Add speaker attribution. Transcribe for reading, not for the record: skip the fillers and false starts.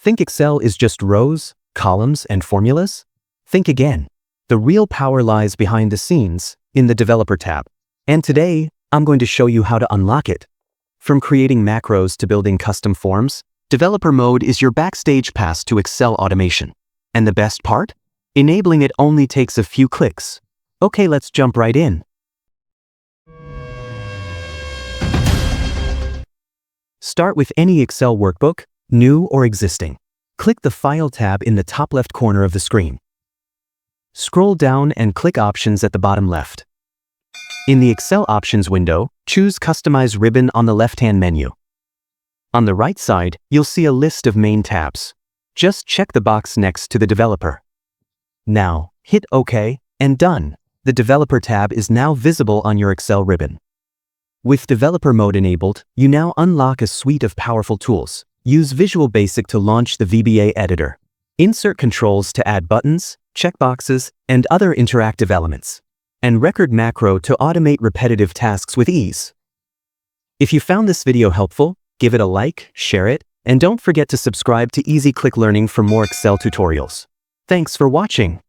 Speaker 1: Think Excel is just rows, columns, and formulas? Think again. The real power lies behind the scenes, in the Developer tab. And today, I'm going to show you how to unlock it. From creating macros to building custom forms, Developer Mode is your backstage pass to Excel automation. And the best part? Enabling it only takes a few clicks. Okay, let's jump right in. Start with any Excel workbook, new or existing. Click the File tab in the top left corner of the screen. Scroll down and click Options at the bottom left. In the Excel Options window, choose Customize ribbon on the left-hand menu. On the right side, you'll see a list of main tabs. Just check the box next to the Developer. Now, hit OK, and done. The Developer tab is now visible on your Excel ribbon. With Developer Mode enabled, you now unlock a suite of powerful tools. Use Visual Basic to launch the VBA editor. Insert controls to add buttons, checkboxes, and other interactive elements. And Record Macro to automate repetitive tasks with ease. If you found this video helpful, give it a like, share it, and don't forget to subscribe to Easy Click Learning for more Excel tutorials. Thanks for watching.